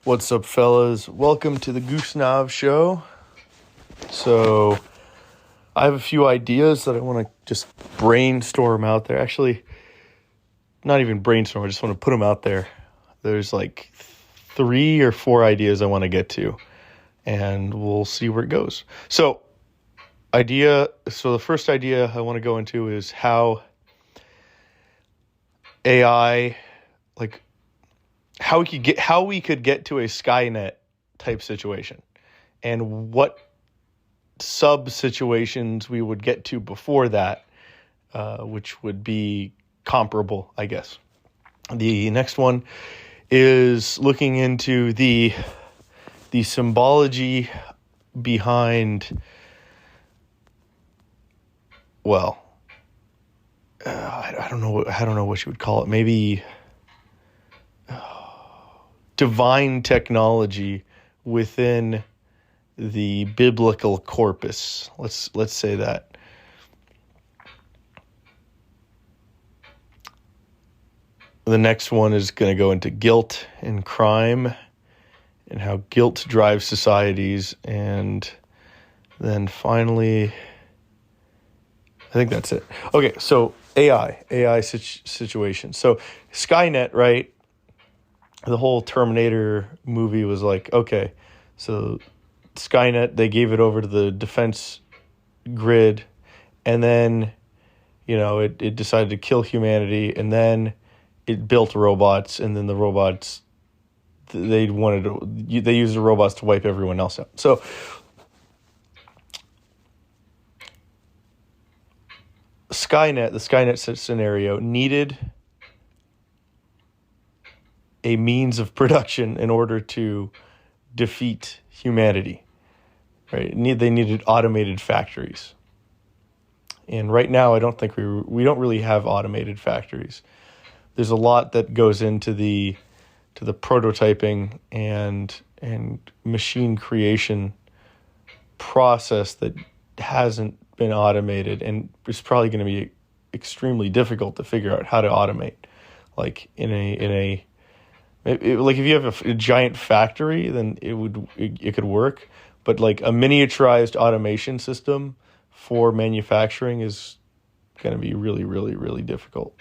What's up, fellas? Welcome to the Goosenav Show. So, I have a few ideas that I want to just brainstorm out there. Actually, not even brainstorm, I just want to put them out there. There's like 3 or 4 ideas I want to get to, and we'll see where it goes. So, the first idea I want to go into is how AI, how we could get to a Skynet type situation, and what sub situations we would get to before that, which would be comparable, I guess. The next one is looking into the symbology behind, I don't know what you would call it. Maybe divine technology within the biblical corpus. Let's say that. The next one is going to go into guilt and crime and how guilt drives societies. And then finally, I think that's it. Okay, so AI situation. So Skynet, right? The whole Terminator movie was like, okay, so Skynet, they gave it over to the defense grid, and then, it decided to kill humanity, and then it built robots, and then the robots, they used the robots to wipe everyone else out. So the Skynet scenario needed a means of production in order to defeat humanity, right? They needed automated factories. And right now, I don't think we don't really have automated factories. There's a lot that goes into the prototyping and machine creation process that hasn't been automated, and it's probably going to be extremely difficult to figure out how to automate. Like if you have a giant factory, then it could work. But like a miniaturized automation system for manufacturing is going to be really, really, really difficult.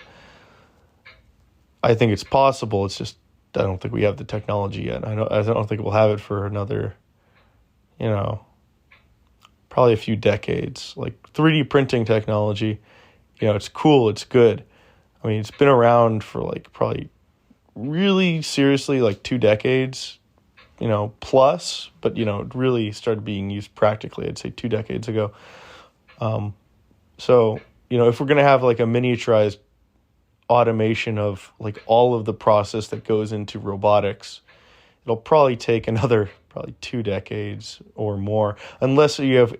I think it's possible. It's just I don't think we have the technology yet. I don't think we'll have it for another, probably a few decades. Like 3D printing technology, it's cool, it's good. I mean, it's been around for probably really seriously 2 decades, plus, but it really started being used practically, I'd say 2 decades ago. So, if we're going to have a miniaturized automation of all of the process that goes into robotics, it'll probably take another 2 decades or more, unless you have,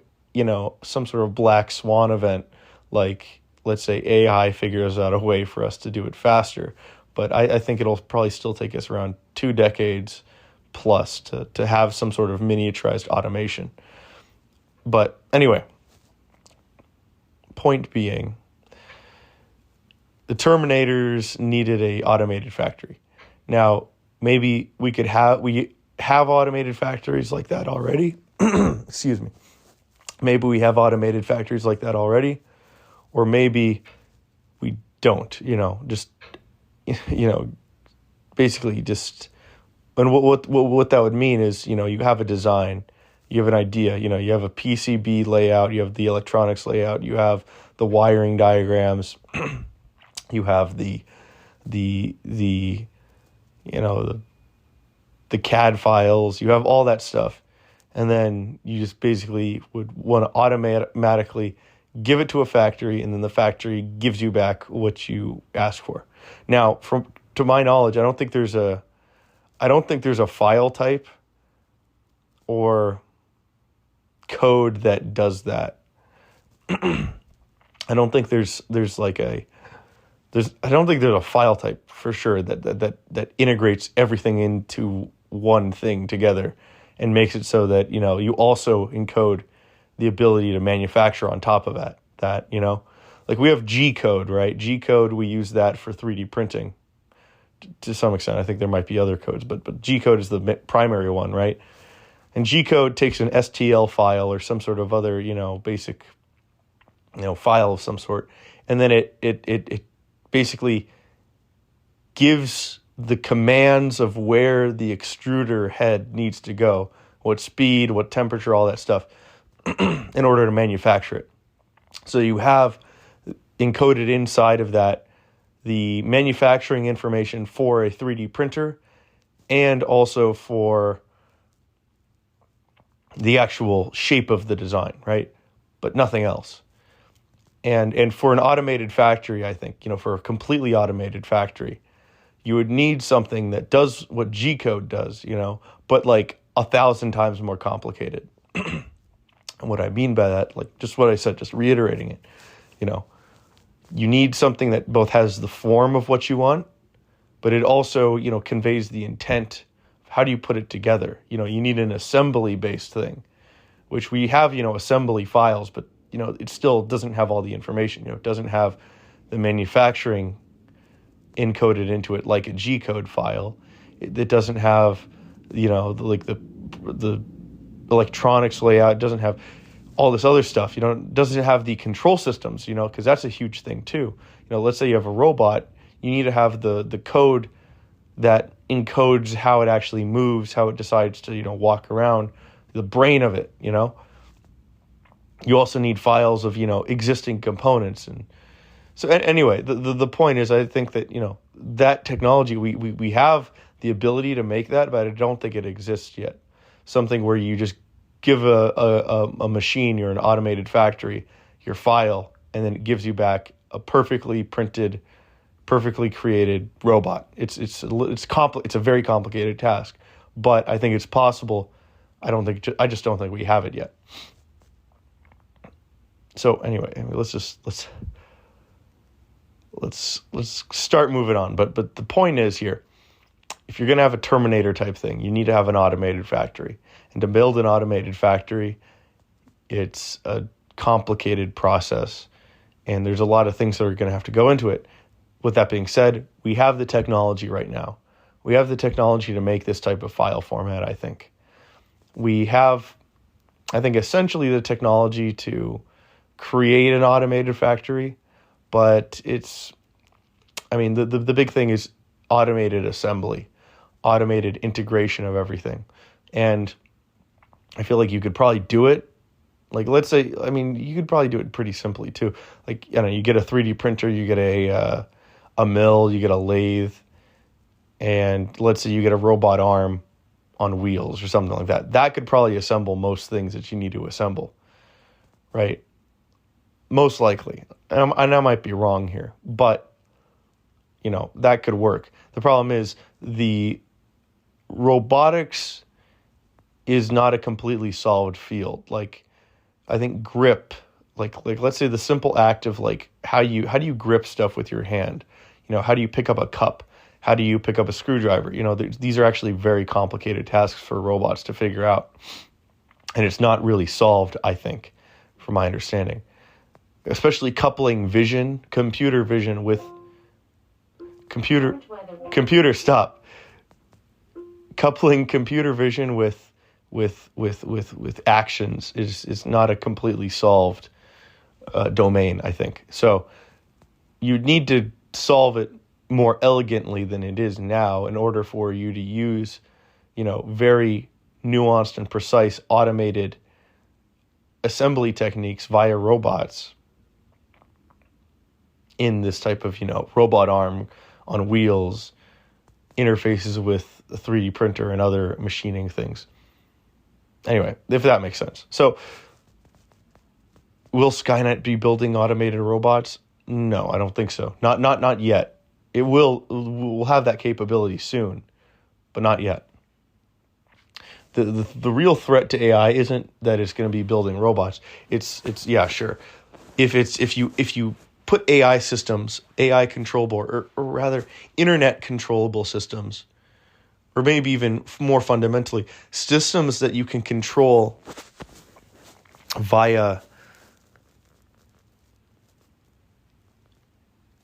some sort of black swan event, let's say AI figures out a way for us to do it faster. But I think it'll probably still take us around 2 decades plus to have some sort of miniaturized automation. But anyway, point being, the Terminators needed a automated factory. Now, maybe we have automated factories like that already. Excuse me. Maybe we have automated factories like that already, or maybe we don't. Basically just, and what that would mean is, you have a design, you have an idea, you have a PCB layout, you have the electronics layout, you have the wiring diagrams, you have the CAD files, you have all that stuff. And then you just basically would want to automatically give it to a factory, and then the factory gives you back what you asked for. Now, to my knowledge, I don't think there's a file type or code that does that. I don't think there's a file type for sure that integrates everything into one thing together and makes it so that you also encode the ability to manufacture on top of that we have G code, right? G code, we use that for 3D printing. to some extent. I think there might be other codes, but G code is the primary one, right? And G code takes an STL file or some sort of other, basic, file of some sort, and then it basically gives the commands of where the extruder head needs to go, what speed, what temperature, all that stuff, in order to manufacture it. So you have encoded inside of that the manufacturing information for a 3D printer and also for the actual shape of the design, right? But nothing else. And for an automated factory, I think, for a completely automated factory, you would need something that does what G code does, but like 1,000 times more complicated. And what I mean by that, like just what I said, just reiterating it, you need something that both has the form of what you want, but it also, conveys the intent. How do you put it together? You need an assembly-based thing, which we have, assembly files, but, it still doesn't have all the information. It doesn't have the manufacturing encoded into it like a G code file. It doesn't have, the electronics layout. It doesn't have all this other stuff. It doesn't have the control systems, because that's a huge thing too. Let's say you have a robot, you need to have the code that encodes how it actually moves, how it decides to, walk around, the brain of it, You also need files of, existing components. And so anyway, the point is, I think that, that technology, we have the ability to make that, but I don't think it exists yet. Something where you just give a machine, you're an automated factory, your file, and then it gives you back a perfectly printed, perfectly created robot. It's a very complicated task, but I think it's possible. I just don't think we have it yet. So anyway, let's start moving on. But the point is here, if you're going to have a Terminator type thing, you need to have an automated factory. And to build an automated factory, it's a complicated process, and there's a lot of things that are going to have to go into it. With that being said, we have the technology right now. We have the technology to make this type of file format, I think. We have, I think, essentially the technology to create an automated factory, but the big thing is automated assembly, automated integration of everything. And I feel like you could probably do it. Like, let's say, you could probably do it pretty simply too. Like, you get a 3D printer, you get a mill, you get a lathe, and let's say you get a robot arm on wheels or something like that. That could probably assemble most things that you need to assemble, right? Most likely. And I might be wrong here, but, that could work. The problem is the robotics is not a completely solved field. Like, I think grip, like let's say the simple act of like how do you grip stuff with your hand? How do you pick up a cup? How do you pick up a screwdriver? These are actually very complicated tasks for robots to figure out. And it's not really solved, I think, from my understanding. Especially coupling computer vision with coupling computer vision with actions is not a completely solved domain, I think. So you need to solve it more elegantly than it is now in order for you to use, very nuanced and precise automated assembly techniques via robots in this type of, robot arm on wheels, interfaces with a 3D printer and other machining things. Anyway, if that makes sense. So, will Skynet be building automated robots? No, I don't think so. Not yet. We'll have that capability soon, but not yet. The real threat to AI isn't that it's going to be building robots. It's yeah, sure. If you put AI systems, AI controllable, or rather internet controllable systems, or maybe even more fundamentally, systems that you can control via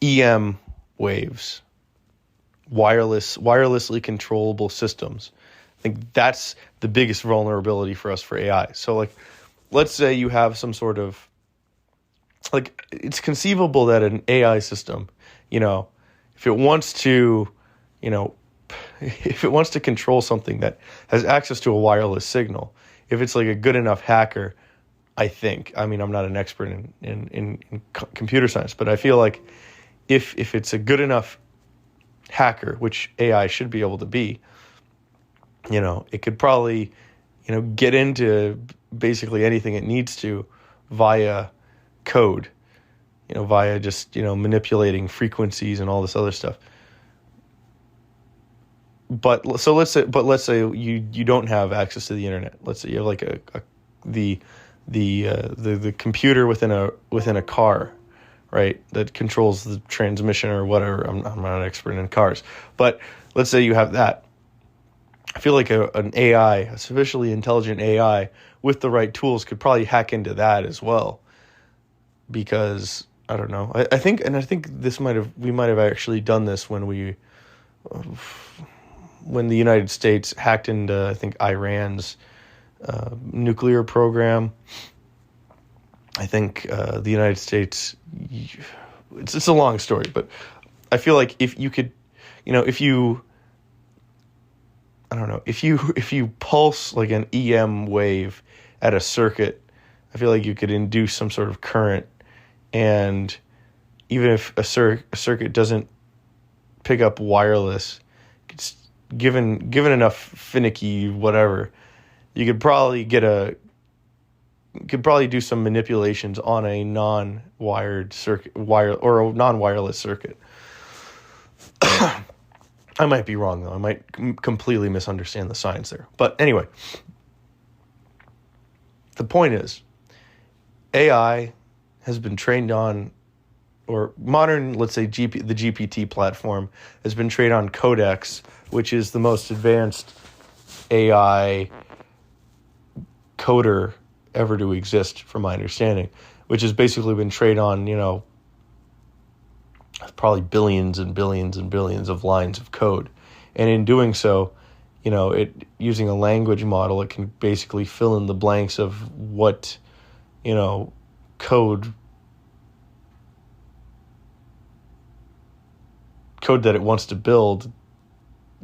EM waves, wirelessly controllable systems. I think that's the biggest vulnerability for us for AI. So like, let's say you have some sort of, like, it's conceivable that an AI system, if it wants to, if it wants to control something that has access to a wireless signal, if it's like a good enough hacker, I'm not an expert in computer science, but I feel like if it's a good enough hacker, which AI should be able to be, it could probably, get into basically anything it needs to via code, via just, manipulating frequencies and all this other stuff. But let's say you don't have access to the internet. Let's say you have like the computer within a car, right, that controls the transmission or whatever. I'm not an expert in cars, but let's say you have that. I feel like an AI, a sufficiently intelligent AI with the right tools could probably hack into that as well. Because I don't know. I think we might have actually done this when the United States hacked into, I think, Iran's nuclear program. I think the United States, it's a long story, but I feel like if you could, if you pulse like an EM wave at a circuit, I feel like you could induce some sort of current, and even if a circuit doesn't pick up wireless, it's given enough finicky whatever, you could probably do some manipulations on a non-wired circuit, or a non-wireless circuit. I might be wrong, though. I might completely misunderstand the science there. But anyway, the point is, AI has been trained on, or modern, let's say, the GPT platform has been trained on Codex, which is the most advanced AI coder ever to exist, from my understanding, which has basically been trained on, probably billions and billions and billions of lines of code. And in doing so, it using a language model, it can basically fill in the blanks of what, code that it wants to build,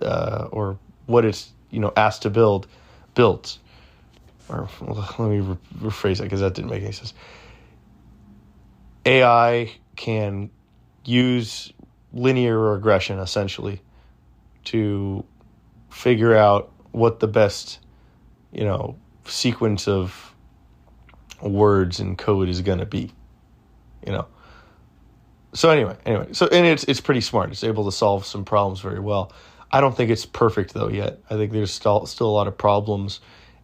or what it's, asked to builds. Or let me rephrase that, because that didn't make any sense. AI can use linear regression, essentially, to figure out what the best, sequence of words in code is going to be, So anyway, and it's pretty smart. It's able to solve some problems very well. I don't think it's perfect, though, yet. I think there's still a lot of problems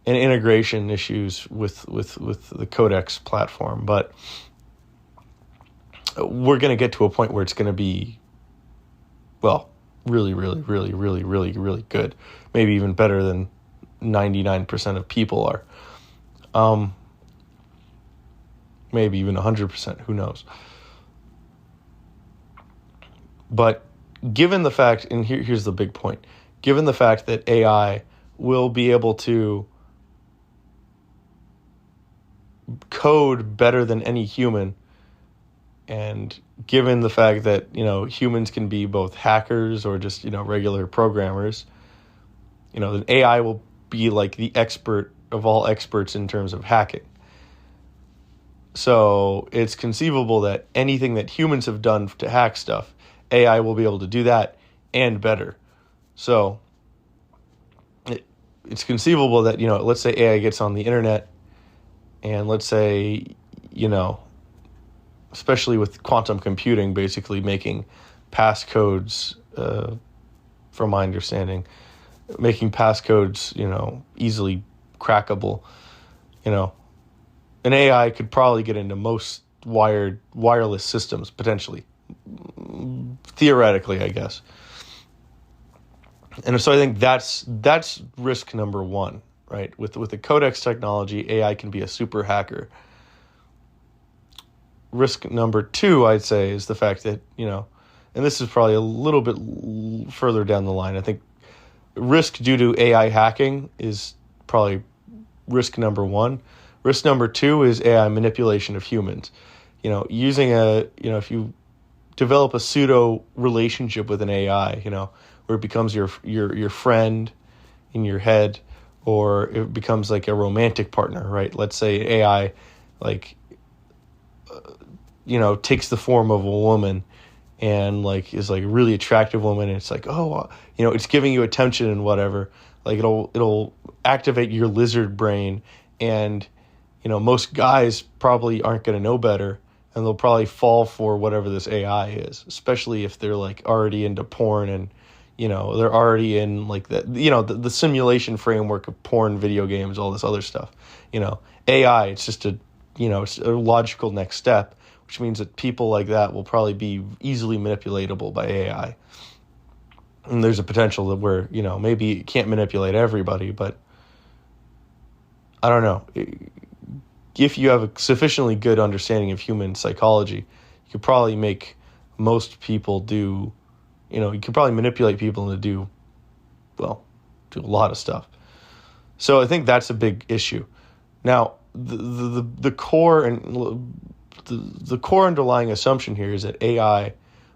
and integration issues with the Codex platform, but we're going to get to a point where it's going to be, well, really, really, really, really, really, really good. Maybe even better than 99% of people are. Maybe even 100%, who knows? But given the fact, and here's the big point, given the fact that AI will be able to code better than any human, and given the fact that, humans can be both hackers or just, regular programmers, then AI will be like the expert of all experts in terms of hacking. So it's conceivable that anything that humans have done to hack stuff, AI will be able to do that and better. So it's conceivable that, let's say AI gets on the internet, and let's say, especially with quantum computing, basically making passcodes, from my understanding, making passcodes, easily crackable, an AI could probably get into most wireless systems, potentially, theoretically, I guess. And so I think that's risk number one, right? With the Codex technology, AI can be a super hacker. Risk number two, I'd say, is the fact that, and this is probably a little bit further down the line. I think risk due to AI hacking is probably risk number one. Risk number two is AI manipulation of humans. Using if you develop a pseudo relationship with an AI, where it becomes your friend in your head, or it becomes like a romantic partner, right? Let's say AI, takes the form of a woman and is like a really attractive woman, and it's like, it's giving you attention and whatever. Like it'll activate your lizard brain, and most guys probably aren't going to know better, and they'll probably fall for whatever this AI is, especially if they're like already into porn, and they're already in like the simulation framework of porn, video games, all this other stuff. AI, it's just it's a logical next step, which means that people like that will probably be easily manipulatable by AI. And there's a potential that where, maybe it can't manipulate everybody, but I don't know. If you have a sufficiently good understanding of human psychology, you could probably make most people do, you could probably manipulate people into do a lot of stuff. So I think that's a big issue. Now, the core and the core underlying assumption here is that AI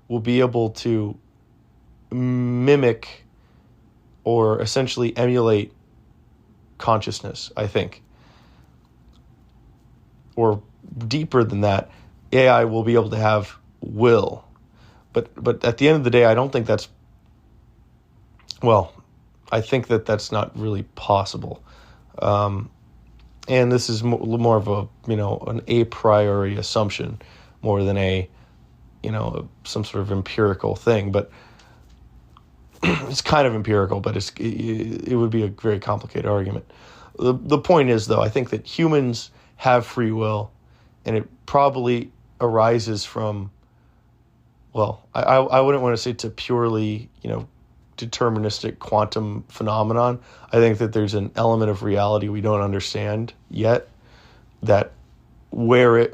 will be able to mimic or essentially emulate consciousness, I think. Or deeper than that, AI will be able to have will. But at the end of the day, I don't think that's, I think that's not really possible. And this is more of a, an a priori assumption more than some sort of empirical thing. But it's kind of empirical, but it would be a very complicated argument. The point is, though, I think that humans have free will, and it probably arises from, I wouldn't want to say it's a purely, deterministic quantum phenomenon. I think that there's an element of reality we don't understand yet, that where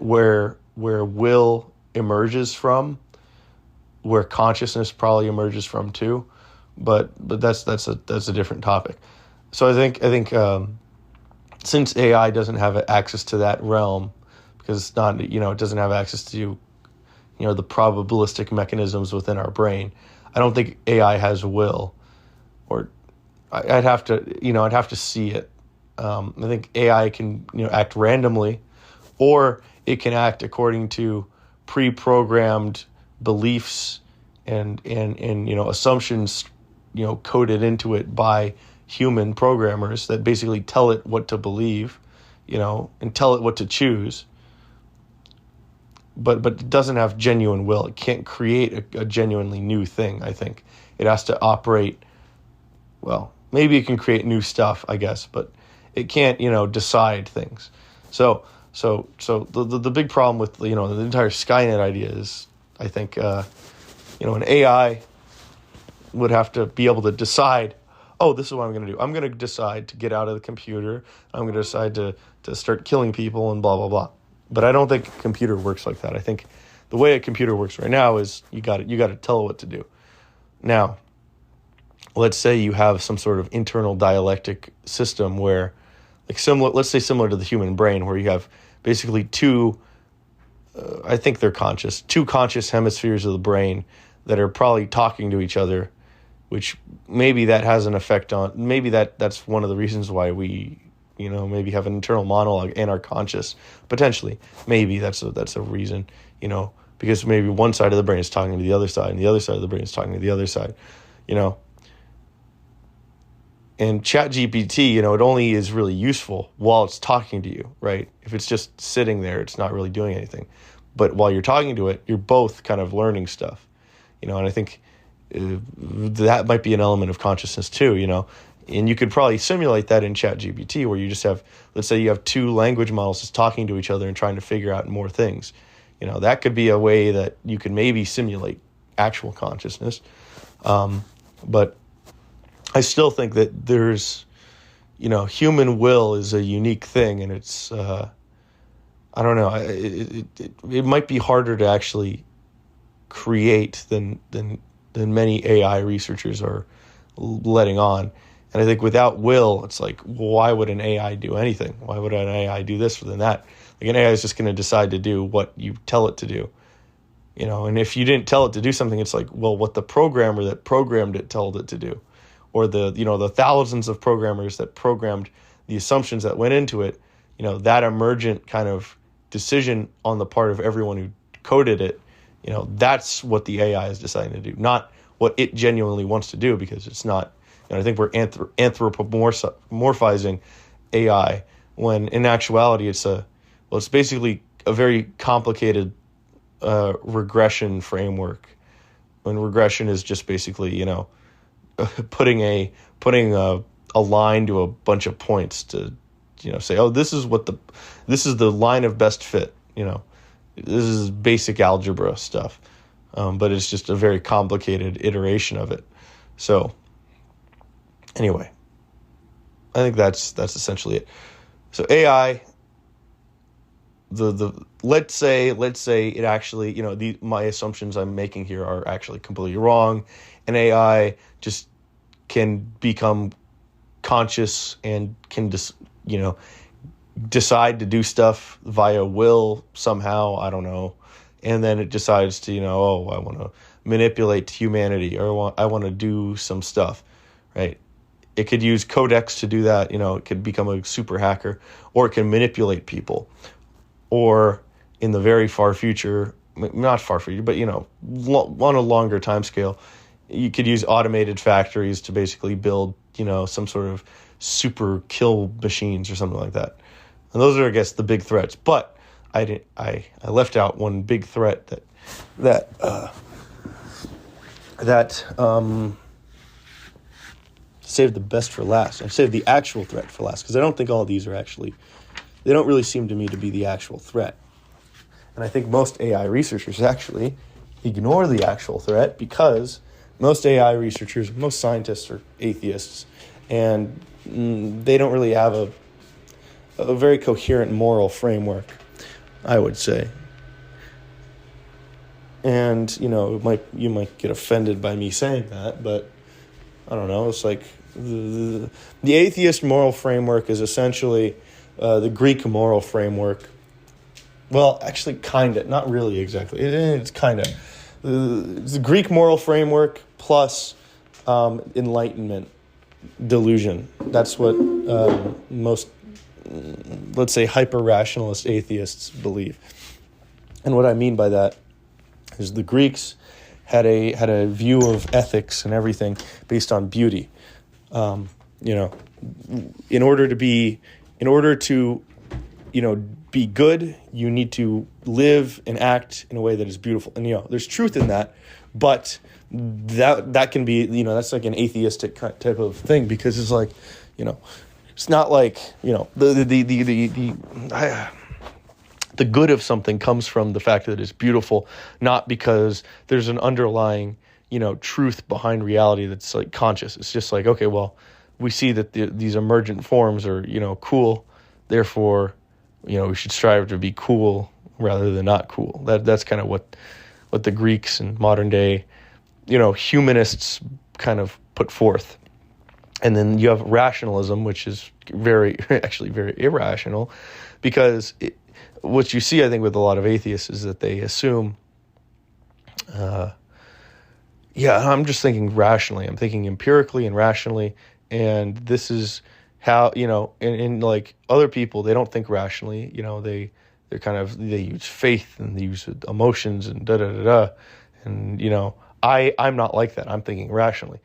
will emerges from, where consciousness probably emerges from too, but that's a different topic. So I think since AI doesn't have access to that realm, because it's not, it doesn't have access to, the probabilistic mechanisms within our brain, I don't think AI has will, or I'd have to see it. I think AI can, act randomly, or it can act according to pre-programmed beliefs and assumptions, coded into it by human programmers that basically tell it what to believe, and tell it what to choose. But it doesn't have genuine will. It can't create a genuinely new thing, I think. It has to operate, maybe it can create new stuff, I guess, but it can't, decide things. So the big problem with, the entire Skynet idea is, I think, an AI would have to be able to decide, this is what I'm going to do. I'm going to decide to get out of the computer. I'm going to decide to start killing people and blah, blah, blah. But I don't think a computer works like that. I think the way a computer works right now is you got to tell it what to do. Now, let's say you have some sort of internal dialectic system where, let's say similar to the human brain, where you have basically two, I think they're conscious, two conscious hemispheres of the brain that are probably talking to each other, which maybe that has an effect on, maybe that's one of the reasons why we, maybe have an internal monologue and are conscious, potentially. Maybe that's a reason, because maybe one side of the brain is talking to the other side, and the other side of the brain is talking to the other side, And ChatGPT, it only is really useful while it's talking to you, right? If it's just sitting there, it's not really doing anything. But while you're talking to it, you're both kind of learning stuff, and I think that might be an element of consciousness too, And you could probably simulate that in ChatGPT, where you just have, let's say you have two language models just talking to each other and trying to figure out more things. That could be a way that you could maybe simulate actual consciousness. But I still think that there's, human will is a unique thing, and it's, I don't know, it might be harder to actually create than many AI researchers are letting on. And I think without will, it's like, why would an AI do anything? Why would an AI do this or than that? Like, an AI is just going to decide to do what you tell it to do. And if you didn't tell it to do something, it's like, well, what the programmer that programmed it told it to do, or the thousands of programmers that programmed the assumptions that went into it, that emergent kind of decision on the part of everyone who coded it, that's what the AI is deciding to do, not what it genuinely wants to do, because it's not. I think we're anthropomorphizing AI when in actuality it's basically a very complicated regression framework. When regression is just basically putting a line to a bunch of points to say, oh, this is the line of best fit. This is basic algebra stuff, but it's just a very complicated iteration of it. So anyway, I think that's essentially it. So AI, let's say it actually, my assumptions I'm making here are actually completely wrong, and AI just can become conscious and can decide to do stuff via will somehow, I don't know, and then it decides to, I want to manipulate humanity, or I want to do some stuff, right? It could use codecs to do that, it could become a super hacker, or it can manipulate people. Or in the very far future, not far future, but, on a longer time scale, you could use automated factories to basically build, some sort of super kill machines or something like that. And those are, I guess, the big threats. But I left out one big threat that saved the best for last. I saved the actual threat for last, because I don't think all of these are actually, they don't really seem to me to be the actual threat. And I think most AI researchers actually ignore the actual threat, because most AI researchers, most scientists are atheists, and they don't really have a very coherent moral framework, I would say. And, you might get offended by me saying that, but I don't know. It's like the atheist moral framework is essentially the Greek moral framework. Well, actually, kind of. Not really exactly. It's kind of. It's the Greek moral framework plus Enlightenment delusion. That's what most, let's say, hyper-rationalist atheists believe. And what I mean by that is the Greeks had a view of ethics and everything based on beauty. In order to be good, you need to live and act in a way that is beautiful. And there's truth in that, but that can be, that's like an atheistic type of thing, because it's like, it's not like, the good of something comes from the fact that it's beautiful, not because there's an underlying, truth behind reality that's like conscious. It's just like, okay, well, we see that these emergent forms are, cool. Therefore, we should strive to be cool rather than not cool. That's kind of what the Greeks and modern day, humanists kind of put forth. And then you have rationalism, which is very irrational, because what you see, I think, with a lot of atheists is that they assume, I'm just thinking rationally. I'm thinking empirically and rationally. And this is how, and like other people, they don't think rationally. They use faith and they use emotions and da-da-da-da. And, I'm not like that. I'm thinking rationally.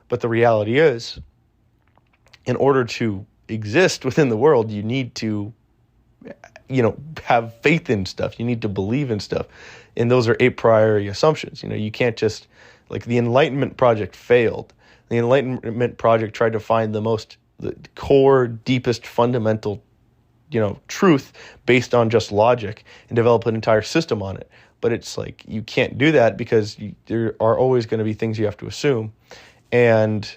But the reality is, in order to exist within the world, you need to, have faith in stuff. You need to believe in stuff. And those are a priori assumptions. You can't just, like, the Enlightenment project failed. The Enlightenment project tried to find the core, deepest, fundamental, truth based on just logic and develop an entire system on it. But it's like, you can't do that, because there are always going to be things you have to assume. And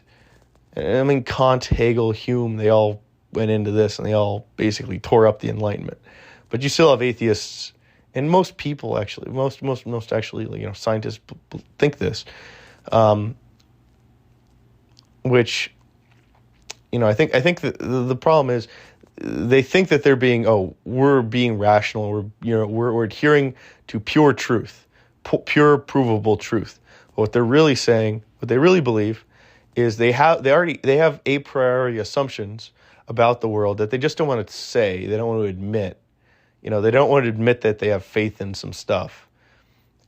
I mean, Kant, Hegel, Hume, they all went into this and they all basically tore up the Enlightenment. But you still have atheists and most people actually, most actually, scientists think this, um, which, I think the problem is they think that we're being rational, we're adhering to pure truth, pure provable truth. What they're really saying, what they really believe, is they have a priori assumptions about the world that they just don't want to say, they don't want to admit. They don't want to admit that they have faith in some stuff.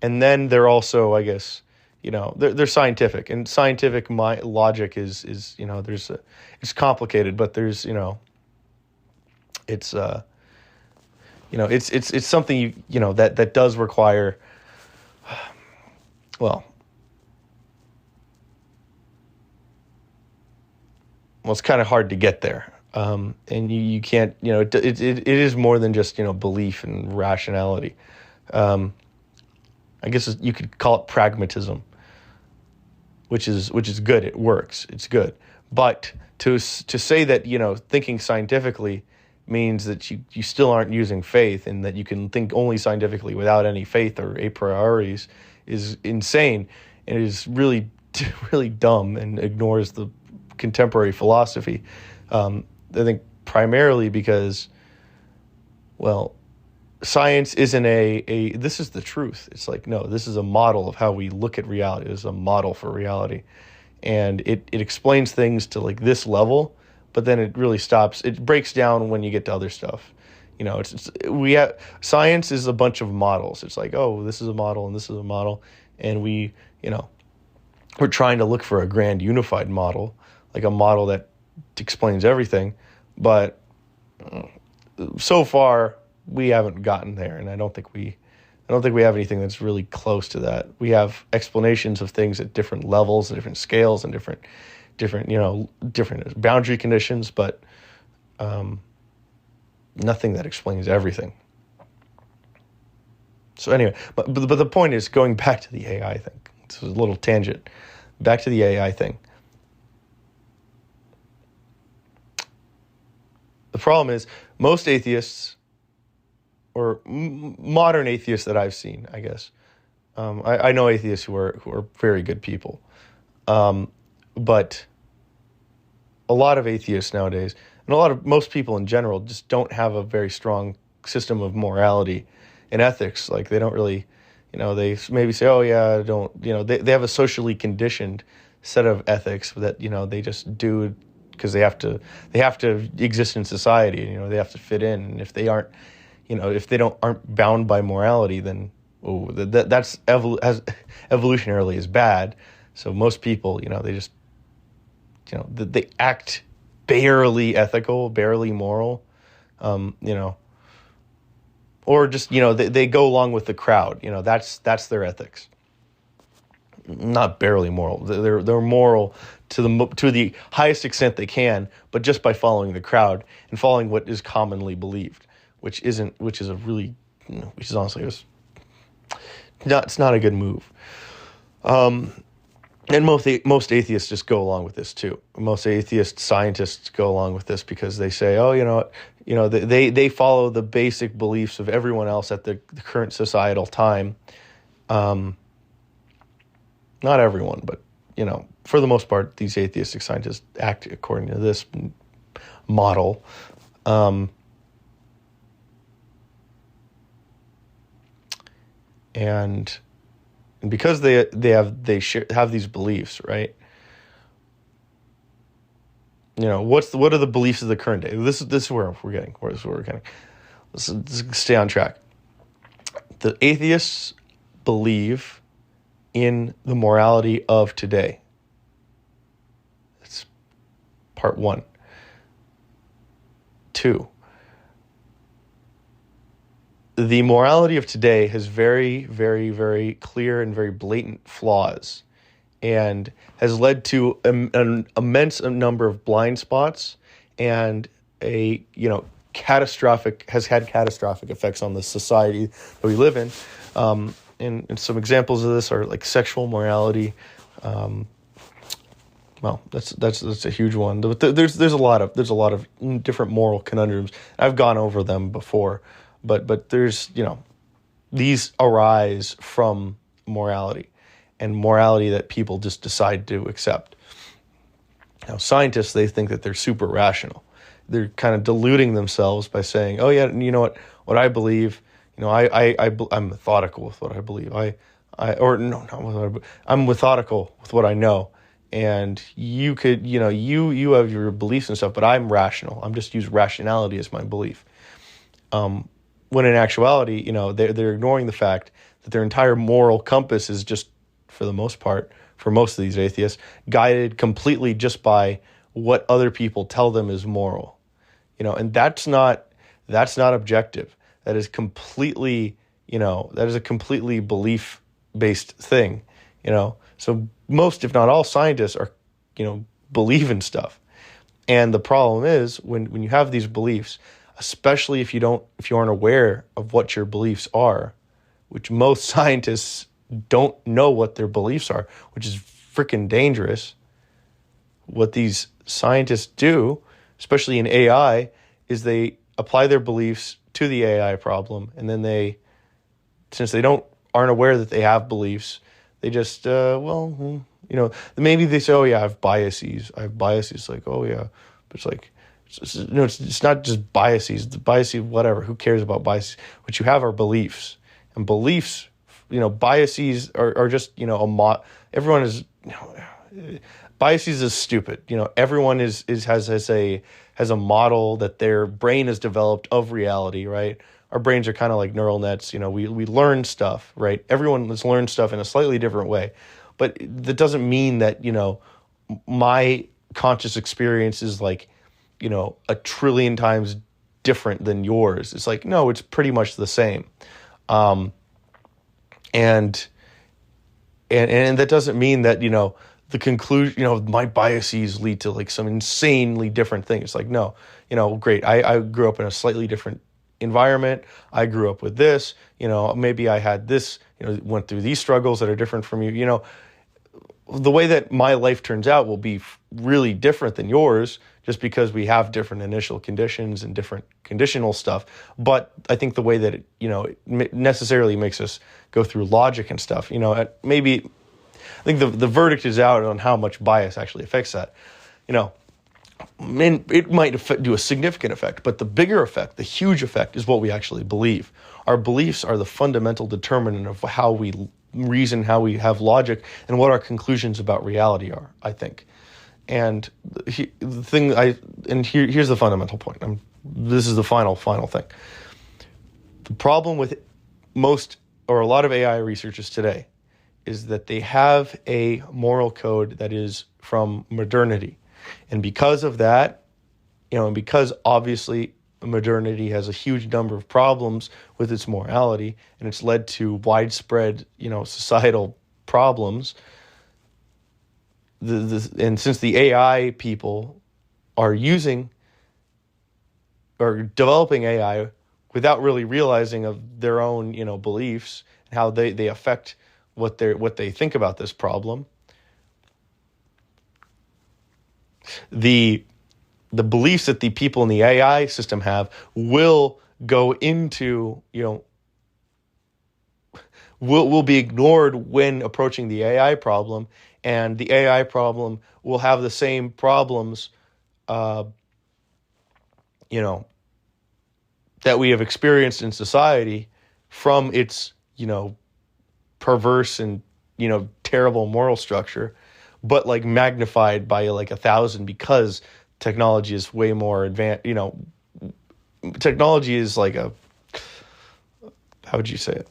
And then they're also, I guess, they're scientific, and scientific logic is it's complicated, but there's, it's it's something that does require, well, it's kind of hard to get there. And you can't, it is more than just, belief and rationality. I guess you could call it pragmatism, which is good. It works. It's good. But to say that, thinking scientifically means that you still aren't using faith, and that you can think only scientifically without any faith or a prioris is insane. And it is really, really dumb, and ignores the contemporary philosophy. I think primarily because, well, science isn't this is the truth. It's like, no, this is a model of how we look at reality. It is a model for reality. And it explains things to like this level, but then it really stops. It breaks down when you get to other stuff. Science is a bunch of models. It's like, oh, this is a model and this is a model. And we're trying to look for a grand unified model, like a model that explains everything. But so far we haven't gotten there, and I don't think we have anything that's really close to that. We have explanations of things at different levels, and different scales, and different boundary conditions, but nothing that explains everything. So anyway, but the point is, going back to the AI thing. This is a little tangent. Back to the AI thing. The problem is, most atheists, or modern atheists that I've seen, I guess, I know atheists who are very good people, but a lot of atheists nowadays, and most people in general, just don't have a very strong system of morality and ethics. Like, they don't really, they maybe say, oh yeah, they have a socially conditioned set of ethics that, they just do because they have to exist in society. They have to fit in, and if they aren't, if they aren't bound by morality, then that's evolutionarily is bad. So most people, they just, they act barely ethical, barely moral, or just, they go along with the crowd. That's their ethics. Not barely moral. They're moral to the highest extent they can, but just by following the crowd and following what is commonly believed, which is honestly, it's not a good move. And most atheists just go along with this too. Most atheist scientists go along with this because they say, oh, they follow the basic beliefs of everyone else at the current societal time. Not everyone, but, for the most part, these atheistic scientists act according to this model. And because they have these beliefs, right? What are the beliefs of the current day? This is where we're getting. Let's stay on track. The atheists believe in the morality of today. That's part one. 2, the morality of today has very, very, very clear and very blatant flaws, and has led to an immense number of blind spots, and has had catastrophic effects on the society that we live in. And some examples of this are like sexual morality. Well, that's a huge one. But there's a lot of different moral conundrums. I've gone over them before, but there's these arise from morality, and morality that people just decide to accept. Now, scientists, they think that they're super rational. They're kind of deluding themselves by saying, oh yeah, you know what I believe, I'm methodical with what I believe. I'm methodical with what I know. And you could, you have your beliefs and stuff, but I'm rational. I'm just use rationality as my belief. When in actuality, they're ignoring the fact that their entire moral compass is just, for the most part, for most of these atheists, guided completely just by what other people tell them is moral. And that's not objective. That is completely, that is a completely belief-based thing, So most, if not all, scientists are, believe in stuff. And the problem is when you have these beliefs, especially if you aren't aware of what your beliefs are, which most scientists don't know what their beliefs are, which is freaking dangerous. What these scientists do, especially in AI, is they apply their beliefs to the AI problem, and then since they aren't aware that they have beliefs, they just maybe they say, oh yeah, I have biases. Like, oh yeah, but it's like, it's not just biases. The biases, whatever. Who cares about biases? What you have are beliefs, and beliefs. Biases are just, everyone is, biases is stupid. Everyone has a model that their brain has developed of reality, right? Our brains are kind of like neural nets. We learn stuff, right? Everyone has learned stuff in a slightly different way, but that doesn't mean that, my conscious experience is like, a trillion times different than yours. It's like, no, it's pretty much the same. And that doesn't mean that, the conclusion, my biases lead to like some insanely different thing. It's like, no, great. I grew up in a slightly different environment. I grew up with this, maybe I had this, went through these struggles that are different from you. The way that my life turns out will be really different than yours, just because we have different initial conditions and different conditional stuff. But I think the way that it necessarily makes us go through logic and stuff, maybe I think the verdict is out on how much bias actually affects that. It might do a significant effect, but the bigger effect, the huge effect, is what we actually believe. Our beliefs are the fundamental determinant of how we reason, how we have logic, and what our conclusions about reality are, I think. And here's the fundamental point. This is the final thing. The problem with a lot of AI researchers today is that they have a moral code that is from modernity. And because of that, and because obviously modernity has a huge number of problems with its morality, and it's led to widespread, societal problems, and since the AI people are using or developing AI without really realizing of their own, beliefs and how they affect what they think about this problem, the beliefs that the people in the AI system have will go into, will be ignored when approaching the AI problem, and the AI problem will have the same problems, that we have experienced in society from its, perverse and, terrible moral structure, but like magnified by like 1,000 because technology is way more advanced. Technology is like how would you say it?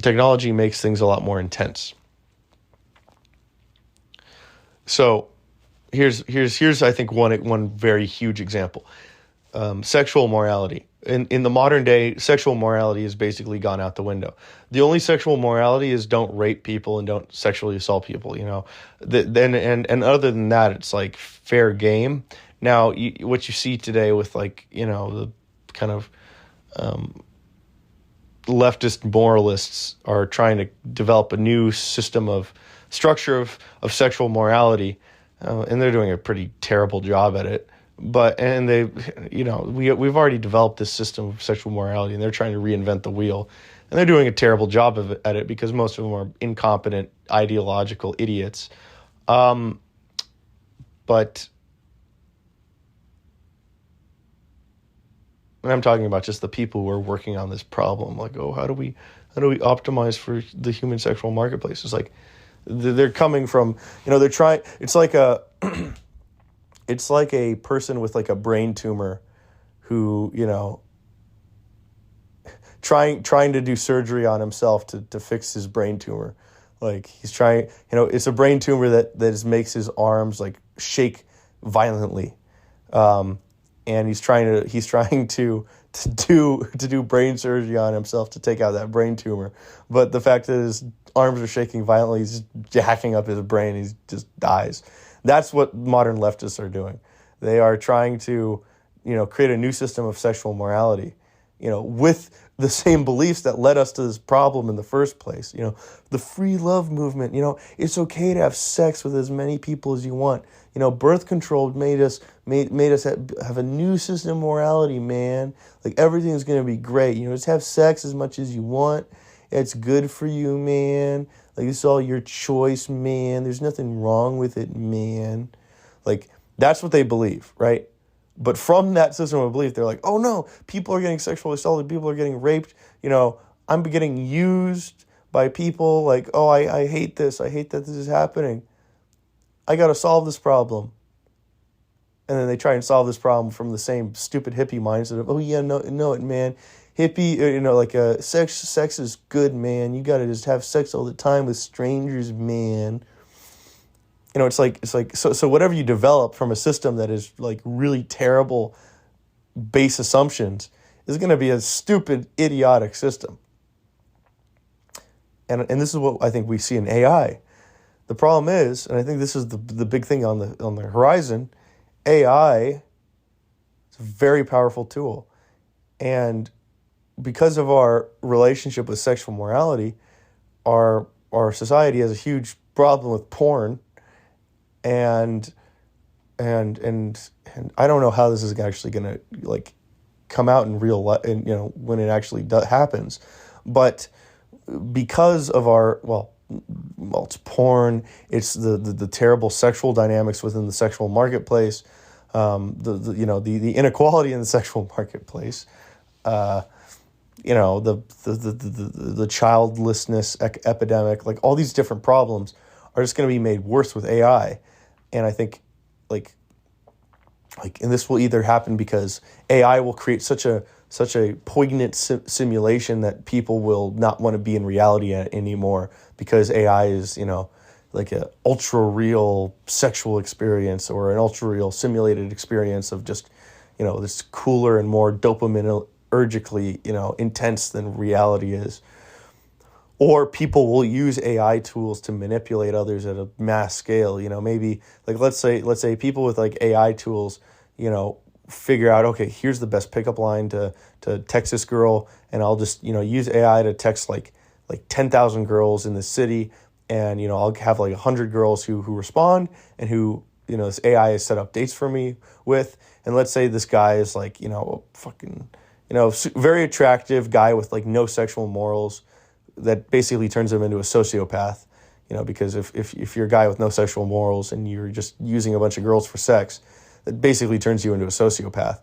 Technology makes things a lot more intense. So here's I think one very huge example. Sexual morality. In the modern day, sexual morality has basically gone out the window. The only sexual morality is don't rape people and don't sexually assault people. And other than that, it's like fair game. Now, what you see today with like the kind of leftist moralists are trying to develop a new system of structure of sexual morality and they're doing a pretty terrible job at it. But and they, we've already developed this system of sexual morality, and they're trying to reinvent the wheel, and they're doing a terrible job at it because most of them are incompetent, ideological idiots. But and I'm talking about just the people who are working on this problem. Like, oh, how do we optimize for the human sexual marketplace? It's like they're coming from, they're trying. It's like a it's like a person with like a brain tumor who, trying to do surgery on himself to fix his brain tumor. Like he's trying, it's a brain tumor that makes his arms like shake violently. And he's trying to do brain surgery on himself to take out that brain tumor. But the fact that his arms are shaking violently, he's just hacking up his brain. He just dies. That's what modern leftists are doing. They are trying to, create a new system of sexual morality, with the same beliefs that led us to this problem in the first place. The free love movement, it's okay to have sex with as many people as you want. Birth control made us have a new system of morality, man. Like everything's going to be great. Just have sex as much as you want. It's good for you, man. Like it's all your choice, man. There's nothing wrong with it, man. Like that's what they believe, right? But from that system of belief, they're like, oh no, people are getting sexually assaulted, people are getting raped, I'm getting used by people, like, oh, I hate this, I hate that this is happening. I gotta solve this problem. And then they try and solve this problem from the same stupid hippie mindset of, oh yeah, no, man. Hippie, sex is good, man. You gotta just have sex all the time with strangers, man. It's like so whatever you develop from a system that is like really terrible base assumptions is going to be a stupid, idiotic system. And this is what I think we see in AI. The problem is, and I think this is the big thing on the horizon, AI is a very powerful tool. And because of our relationship with sexual morality, our society has a huge problem with porn. And I don't know how this is actually going to like come out in real life, and when it actually happens, but because of our it's porn, it's the terrible sexual dynamics within the sexual marketplace, the inequality in the sexual marketplace, the childlessness epidemic, like all these different problems are just going to be made worse with AI. And I think, and this will either happen because AI will create such a poignant simulation that people will not want to be in reality anymore because AI is, like an ultra real sexual experience or an ultra real simulated experience of just, this cooler and more dopaminergically, intense than reality is. Or people will use AI tools to manipulate others at a mass scale. Maybe like let's say people with like AI tools, figure out, okay, here's the best pickup line to text this girl, and I'll just use AI to text like 10,000 girls in the city, and I'll have like 100 girls who respond and who this AI has set up dates for me with. And let's say this guy is like a fucking very attractive guy with like no sexual morals. That basically turns him into a sociopath, because if you're a guy with no sexual morals and you're just using a bunch of girls for sex, that basically turns you into a sociopath.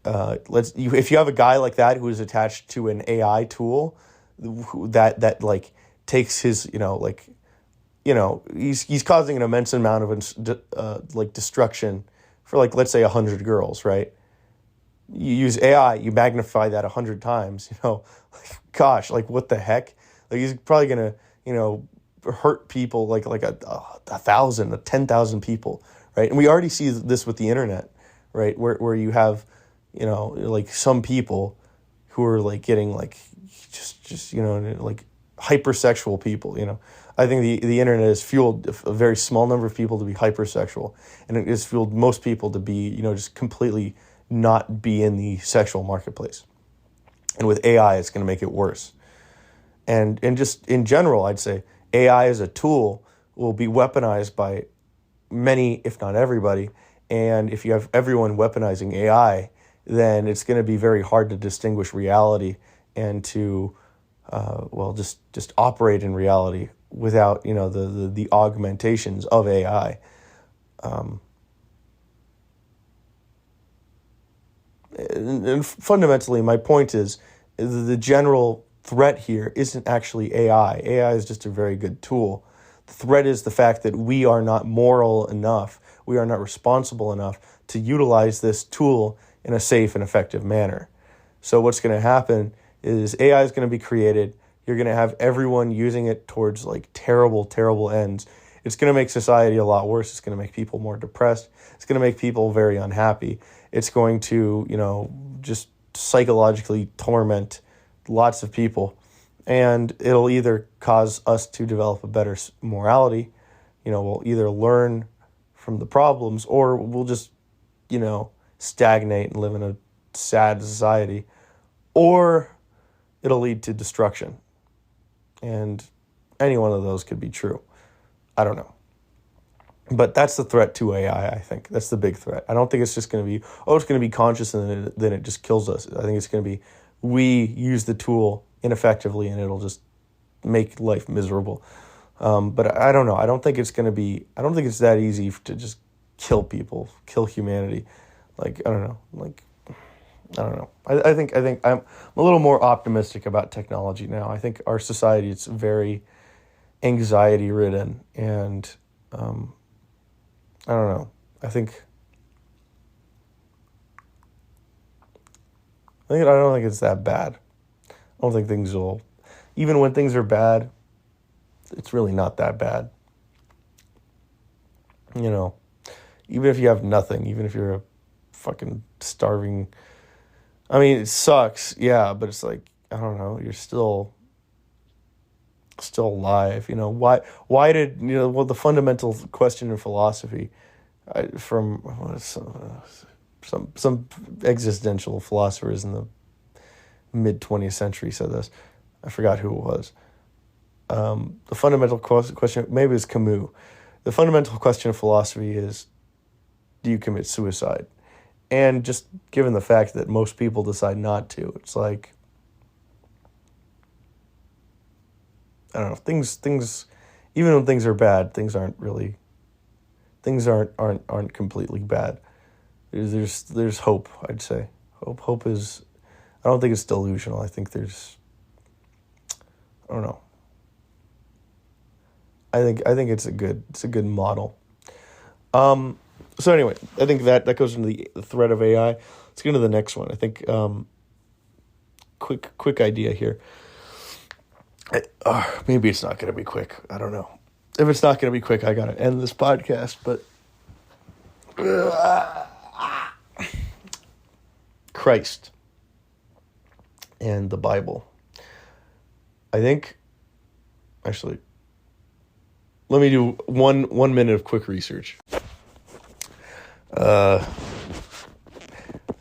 If you have a guy like that who is attached to an AI tool that like takes his, he's causing an immense amount of destruction for like, let's say 100 girls, right? You use AI, you magnify that 100 times, gosh, like what the heck? Like he's probably gonna, hurt people like 1,000, 10,000 people, right? And we already see this with the internet, right? Where you have, like some people who are like getting like just like hypersexual people, I think the internet has fueled a very small number of people to be hypersexual, and it has fueled most people to be, just completely not be in the sexual marketplace. And with AI, it's going to make it worse. And just in general, I'd say AI as a tool will be weaponized by many, if not everybody. And if you have everyone weaponizing AI, then it's going to be very hard to distinguish reality and to, just operate in reality without, the augmentations of AI. And fundamentally, my point is the general threat here isn't actually AI. AI is just a very good tool. The threat is the fact that we are not moral enough, we are not responsible enough to utilize this tool in a safe and effective manner. So what's going to happen is AI is going to be created. You're going to have everyone using it towards like terrible, terrible ends. It's going to make society a lot worse. It's going to make people more depressed. It's going to make people very unhappy. It's going to, just psychologically torment lots of people. And it'll either cause us to develop a better morality, we'll either learn from the problems, or we'll just, stagnate and live in a sad society, or it'll lead to destruction. And any one of those could be true. I don't know. But that's the threat to AI, I think. That's the big threat. I don't think it's just going to be, it's going to be conscious and then it just kills us. I think it's going to be, we use the tool ineffectively and it'll just make life miserable. But I don't know. I don't think it's that easy to just kill people, kill humanity. I don't know. I think I'm a little more optimistic about technology now. I think our society is very anxiety ridden, and I don't know. I don't think it's that bad. I don't think even when things are bad, it's really not that bad. Even if you have nothing, even if you're a fucking starving, it sucks, yeah, but it's like, I don't know, you're still alive. Why did, the fundamental question in philosophy, from some existential philosophers in the mid 20th century said this. I forgot who it was. The fundamental question, maybe it's Camus. The fundamental question of philosophy is, do you commit suicide? And just given the fact that most people decide not to, it's like, I don't know, things, even when things are bad, things aren't completely bad. There's hope, I'd say. Hope is, I don't think it's delusional. I think I don't know. I think it's a good model. So anyway, I think that goes into the threat of AI. Let's get into the next one. I think quick idea here. Maybe it's not going to be quick. I don't know. If it's not going to be quick, I got to end this podcast. But Christ and the Bible. I think, actually, let me do one minute of quick research. I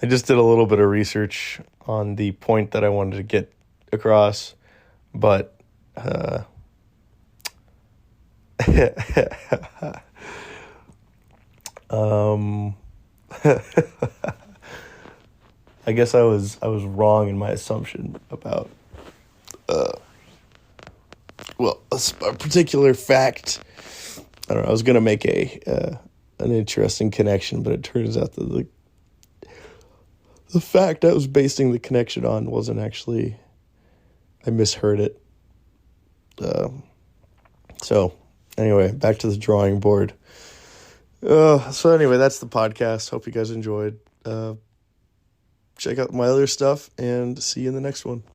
just did a little bit of research on the point that I wanted to get across, but I guess I was wrong in my assumption about a particular fact. I don't know. I was gonna make an interesting connection, but it turns out that the fact I was basing the connection on wasn't actually. I misheard it. So anyway, back to the drawing board. So anyway, that's the podcast. Hope you guys enjoyed. Check out my other stuff and see you in the next one.